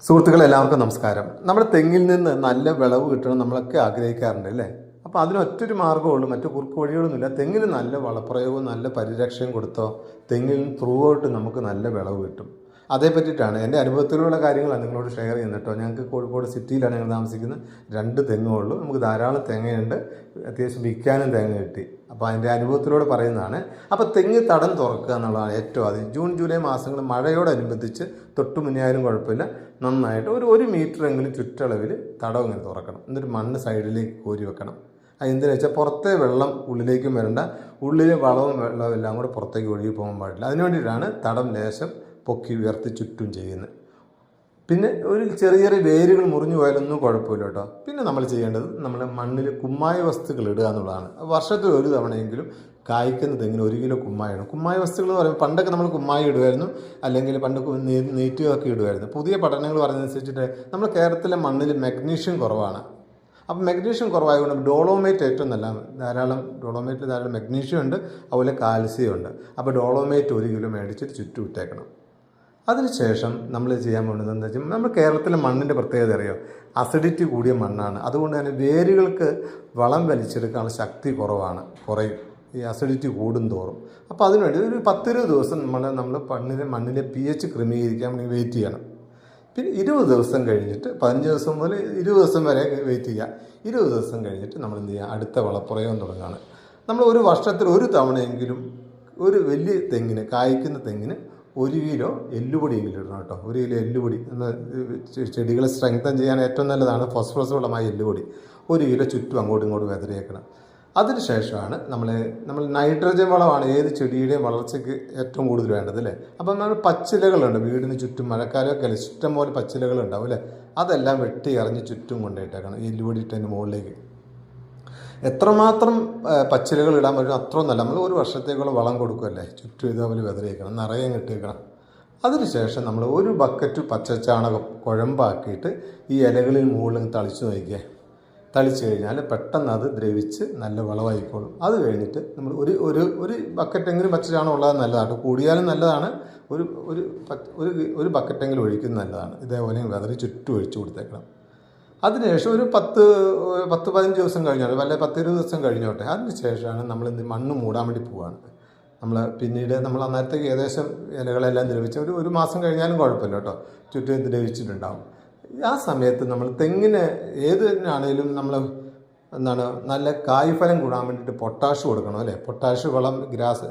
സുഹൃത്തുക്കളെ എല്ലാവർക്കും നമസ്കാരം. നമ്മുടെ തെങ്ങിൽ നിന്ന് നല്ല വിളവ് കിട്ടണം നമ്മളൊക്കെ ആഗ്രഹിക്കാറുണ്ട് അല്ലേ? അപ്പോൾ അതിനൊറ്റൊരു മാർഗ്ഗമുള്ളൂ, മറ്റു കുറുക്ക് വഴികളൊന്നുമില്ല. തെങ്ങിന് നല്ല വളപ്രയോഗവും നല്ല പരിരക്ഷയും കൊടുത്തോ തെങ്ങിൽ ത്രൂ ഔട്ട് നമുക്ക് നല്ല വിളവ് കിട്ടും. അതേ പറ്റിയിട്ടാണ് എൻ്റെ അനുഭവത്തിലുള്ള കാര്യങ്ങളാണ് നിങ്ങളോട് ഷെയർ ചെയ്യുന്നത് കേട്ടോ. ഞങ്ങൾക്ക് കോഴിക്കോട് സിറ്റിയിലാണ് ഞങ്ങൾ താമസിക്കുന്നത്. 2 തെങ്ങുള്ളൂ. നമുക്ക് ധാരാളം തേങ്ങയുണ്ട്, അത്യാവശ്യം വിൽക്കാനും തേങ്ങ കിട്ടി. അപ്പോൾ അതിൻ്റെ അനുഭവത്തിലൂടെ പറയുന്നതാണ്. അപ്പോൾ തെങ്ങ് തടം തുറക്കുക എന്നുള്ളതാണ് ഏറ്റവും ആദ്യം. ജൂൺ ജൂലൈ മാസങ്ങൾ മഴയോടനുബന്ധിച്ച് തൊട്ട് മുന്നേയാലും കുഴപ്പമില്ല, നന്നായിട്ട് ഒരു മീറ്ററെങ്കിലും ചുറ്റളവിൽ തടം ഇങ്ങനെ തുറക്കണം. എന്നിട്ട് മണ്ണ് സൈഡിലേക്ക് കോരി വെക്കണം. എന്തിനാ വെച്ചാൽ പുറത്തെ വെള്ളം ഉള്ളിലേക്കും വരണ്ട, ഉള്ളിലെ വളവും വെള്ളവും എല്ലാം കൂടെ പുറത്തേക്ക് ഒഴുകി പോകാൻ പാടില്ല. അതിനു വേണ്ടിയിട്ടാണ് തടം ലേശം പൊക്കി ഉയർത്തി ചുറ്റും ചെയ്യുന്നത്. പിന്നെ ഒരു ചെറിയ വേരുകൾ മുറിഞ്ഞു പോയാലൊന്നും കുഴപ്പമില്ല കേട്ടോ. പിന്നെ നമ്മൾ ചെയ്യേണ്ടത് നമ്മൾ മണ്ണിൽ കുമ്മായ വസ്തുക്കൾ ഇടുക എന്നുള്ളതാണ്. വർഷത്തിൽ ഒരു തവണയെങ്കിലും കായ്ക്കുന്ന തെങ്ങിന് 1 കിലോ കുമ്മായ ഇടും. കുമ്മായ വസ്തുക്കൾ എന്ന് പറയുമ്പോൾ പണ്ടൊക്കെ നമ്മൾ കുമ്മായ ഇടുമായിരുന്നു, അല്ലെങ്കിൽ പണ്ട് നെയ്റ്റുമൊക്കെ ഇടുമായിരുന്നു. പുതിയ പഠനങ്ങൾ പറഞ്ഞതനുസരിച്ചിട്ട് നമ്മുടെ കേരളത്തിലെ മണ്ണിൽ മഗ്നീഷ്യം കുറവാണ്. അപ്പോൾ മഗ്നീഷ്യം കുറവായതുകൊണ്ട് ഡോളോമേറ്റ് ഏറ്റവും നല്ല, ഡോളോമേറ്റിൽ ധാരാളം മഗ്നീഷ്യം ഉണ്ട്, അതുപോലെ കാൽസ്യം ഉണ്ട്. അപ്പോൾ ഡോളോമേറ്റ് 1 കിലോ മേടിച്ചിട്ട് ചുറ്റും ഇട്ടേക്കണം. അതിനുശേഷം നമ്മൾ ചെയ്യാൻ പോകുന്നത് എന്താ വെച്ചാൽ, നമ്മൾ കേരളത്തിലെ മണ്ണിൻ്റെ പ്രത്യേകത അറിയോ, അസിഡിറ്റി കൂടിയ മണ്ണാണ്. അതുകൊണ്ട് തന്നെ വേരുകൾക്ക് വളം വലിച്ചെടുക്കാനുള്ള ശക്തി കുറയും ഈ അസിഡിറ്റി കൂടും തോറും. അപ്പോൾ അതിനുവേണ്ടി ഒരു 10-20 ദിവസം നമ്മൾ മണ്ണിലെ pH ക്രമീകരിക്കാൻ വേണ്ടി വെയിറ്റ് ചെയ്യണം. പിന്നെ 20 ദിവസം കഴിഞ്ഞിട്ട് 15 ദിവസം മുതൽ 20 ദിവസം വരെ വെയിറ്റ് ചെയ്യുക. 20 ദിവസം കഴിഞ്ഞിട്ട് നമ്മൾ എന്ത് ചെയ്യുക, അടുത്ത വളപ്രയോഗം തുടങ്ങുകയാണ്. നമ്മൾ ഒരു വർഷത്തിൽ ഒരു തവണയെങ്കിലും ഒരു വലിയ തെങ്ങിന്, കായ്ക്കുന്ന തെങ്ങിന് 1 കിലോ എല്ലുപൊടിയെങ്കിലും ഇടണം കേട്ടോ. 1 കിലോ എല്ലുപൊടി ചെടികളെ സ്ട്രെങ്തൻ ചെയ്യാൻ ഏറ്റവും നല്ലതാണ് ഫോസ്ഫറസ് വളമായ എല്ലുപൊടി. 1 കിലോ ചുറ്റും അങ്ങോട്ടും ഇങ്ങോട്ടും വെതറിയേക്കണം. അതിനുശേഷമാണ് നമ്മൾ നൈട്രജൻ വളമാണ് ഏത് ചെടിയുടെയും വളർച്ചയ്ക്ക് ഏറ്റവും കൂടുതൽ വേണ്ടത് അല്ലേ? അപ്പം നമ്മൾ പച്ചിലകളുണ്ട് വീടിന് ചുറ്റും, മഴക്കാലമൊക്കെ അല്ലേ, ഇഷ്ടം പോലെ പച്ചിലകളുണ്ടാവും അല്ലേ? അതെല്ലാം വെട്ടി എറിഞ്ഞ് ചുറ്റും കൊണ്ടുപോയിട്ടേക്കണം ഈ എല്ലുപൊടി ഇട്ടതിൻ്റെ മുകളിലേക്ക്. എത്രമാത്രം പച്ചിലകൾ ഇടാൻ പറ്റും അത്രയും നല്ല. നമ്മൾ ഒരു വർഷത്തേക്കുള്ള വളം കൊടുക്കുമല്ലേ, ചുറ്റും ഇതേപോലെ വെതറിയേക്കണം, നിറയെ കിട്ടിയേക്കണം. അതിനുശേഷം നമ്മൾ 1 ബക്കറ്റ് പച്ചച്ചാണകം കുഴമ്പാക്കിയിട്ട് ഈ ഇലകളിൽ മുകളിൽ തളിച്ച് നോക്കിയേ. തളിച്ച് കഴിഞ്ഞാൽ പെട്ടെന്ന് അത് ദ്രവിച്ച് നല്ല വളമായിക്കോളും. അത് കഴിഞ്ഞിട്ട് നമ്മൾ ഒരു ബക്കറ്റെങ്കിലും പച്ചച്ചാണകം ഉള്ളത് നല്ലതാണ്, കൂടിയാലും നല്ലതാണ്. ഒരു ബക്കറ്റെങ്കിലും ഒഴിക്കുന്നത് നല്ലതാണ്. ഇതേപോലെ വെതറി ചുറ്റും ഒഴിച്ചു കൊടുത്തേക്കണം. അതിനുശേഷം ഒരു 10-15 ദിവസം കഴിഞ്ഞോട്ടെ, വല്ല 10-20 ദിവസം കഴിഞ്ഞോട്ടെ. അതിനുശേഷമാണ് നമ്മൾ മണ്ണ് മൂടാൻ വേണ്ടി പോവുകയാണ്. പിന്നീട് നമ്മൾ അന്നേരത്തേക്ക് ഏകദേശം ഇലകളെല്ലാം ദ്രവിച്ച് ഒരു മാസം കഴിഞ്ഞാലും കുഴപ്പമില്ല കേട്ടോ, ചുറ്റും ദ്രവിച്ചിട്ടുണ്ടാവും. ആ സമയത്ത് നമ്മൾ തെങ്ങിന് ഏതിനാണേലും നമ്മൾ നല്ല കായ്ഫലം കൂടാൻ വേണ്ടിയിട്ട് പൊട്ടാഷ് കൊടുക്കണം അല്ലേ? പൊട്ടാഷ് വളം,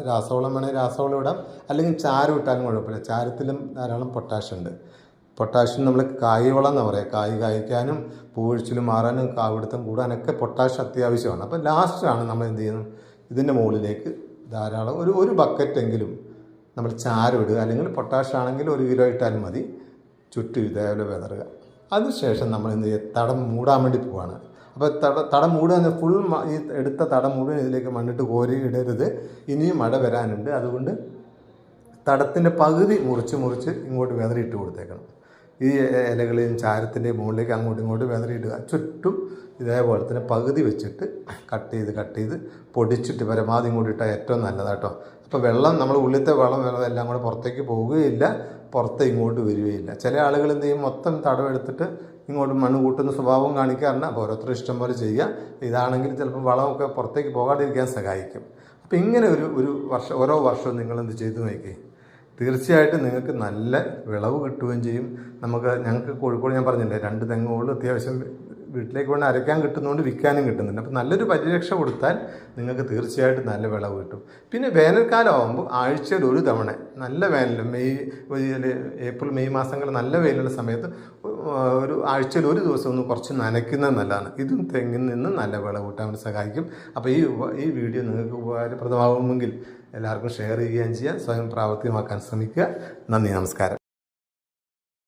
രാസവളം വേണമെങ്കിൽ രാസവളം ഇടാം, അല്ലെങ്കിൽ ചാരം ഇട്ടാലും കുഴപ്പമില്ല. ചാരത്തിലും ധാരാളം പൊട്ടാഷ് ഉണ്ട്. പൊട്ടാഷ്യം നമ്മൾ കായ് വളം എന്ന് പറയാം. കായ് കായ്ക്കാനും പൂവൊഴിച്ചിലും മാറാനും കാവിടുത്തം കൂടാനൊക്കെ പൊട്ടാഷ് അത്യാവശ്യമാണ്. അപ്പോൾ ലാസ്റ്റാണ് നമ്മൾ എന്ത് ചെയ്യുന്നു, ഇതിൻ്റെ മുകളിലേക്ക് ധാരാളം ഒരു ബക്കറ്റെങ്കിലും നമ്മൾ ചാരം ഇടുക, അല്ലെങ്കിൽ പൊട്ടാഷ് ആണെങ്കിൽ 1 കിലോ ഇട്ടാലും മതി. ചുറ്റും ഇതേപോലെ വെതറുക. അതിനുശേഷം നമ്മൾ എന്ത് ചെയ്യുക, തടം മൂടാൻ വേണ്ടി പോവുകയാണ്. അപ്പോൾ തടം മൂടുക ഫുൾ ഈ എടുത്ത തടം മുഴുവൻ ഇതിലേക്ക് മണ്ണിട്ട് കോരി ഇടരുത്. ഇനിയും മഴ വരാനുണ്ട്. അതുകൊണ്ട് തടത്തിൻ്റെ പകുതി മുറിച്ച് ഇങ്ങോട്ട് വെതറിയിട്ട് കൊടുത്തേക്കണം. ഈ ഇലകളെയും ചാരത്തിൻ്റെയും മുകളിലേക്ക് അങ്ങോട്ടും ഇങ്ങോട്ടും വെതറിയിടുക. ചുറ്റും ഇതേപോലെ തന്നെ പകുതി വെച്ചിട്ട് കട്ട് ചെയ്ത് പൊടിച്ചിട്ട് പരമാവധി ഇങ്ങോട്ട് ഇട്ടാൽ ഏറ്റവും നല്ലതാണ് കേട്ടോ. അപ്പോൾ വെള്ളം, നമ്മൾ ഉള്ളിലത്തെ വെള്ളം എല്ലാം കൂടെ പുറത്തേക്ക് പോവുകയില്ല, പുറത്ത് ഇങ്ങോട്ട് വരികയില്ല. ചില ആളുകൾ എന്ത് ചെയ്യും, മൊത്തം തടം എടുത്തിട്ട് ഇങ്ങോട്ട് മണ്ണ് കൂട്ടുന്ന സ്വഭാവം കാണിക്കാറുണ്ട്. അപ്പോൾ ഓരോരുത്തർ ഇഷ്ടം പോലെ ചെയ്യുക. ഇതാണെങ്കിൽ ചിലപ്പോൾ വളമൊക്കെ പുറത്തേക്ക് പോകാതിരിക്കാൻ സഹായിക്കും. അപ്പോൾ ഇങ്ങനെ ഓരോ വർഷവും നിങ്ങളെന്ത് ചെയ്തു നോക്കി, തീർച്ചയായിട്ടും നിങ്ങൾക്ക് നല്ല വിളവ് കിട്ടുകയും ചെയ്യും. ഞങ്ങൾക്ക് കോഴിക്കോട് ഞാൻ പറഞ്ഞില്ലേ, 2 തെങ്ങുകൾ അത്യാവശ്യം വീട്ടിലേക്ക് വേണ്ടി അരയ്ക്കാൻ കിട്ടുന്നതുകൊണ്ട് വിൽക്കാനും കിട്ടുന്നുണ്ട്. അപ്പോൾ നല്ലൊരു പരിരക്ഷ കൊടുത്താൽ നിങ്ങൾക്ക് തീർച്ചയായിട്ടും നല്ല വിളവ് കിട്ടും. പിന്നെ വേനൽക്കാലം ആകുമ്പോൾ ആഴ്ചയിൽ 1 തവണ, നല്ല വേനൽ ഏപ്രിൽ മെയ് മാസങ്ങളിൽ നല്ല വെയിലുള്ള സമയത്ത് ഒരു ആഴ്ചയിൽ 1 ദിവസം ഒന്ന് കുറച്ച് നനയ്ക്കുന്നത് നല്ലതാണ്. ഇതും തെങ്ങിൽ നിന്ന് നല്ല വിളവ് കിട്ടാൻ വേണ്ടി സഹായിക്കും. അപ്പോൾ ഈ വീഡിയോ നിങ്ങൾക്ക് ഉപകാരപ്രദമാകുമെങ്കിൽ എല്ലാവർക്കും ഷെയർ ചെയ്യുകയും ചെയ്യാം. സ്വയം പ്രാവർത്തികമാക്കാൻ ശ്രമിക്കുക. നന്ദി, നമസ്കാരം.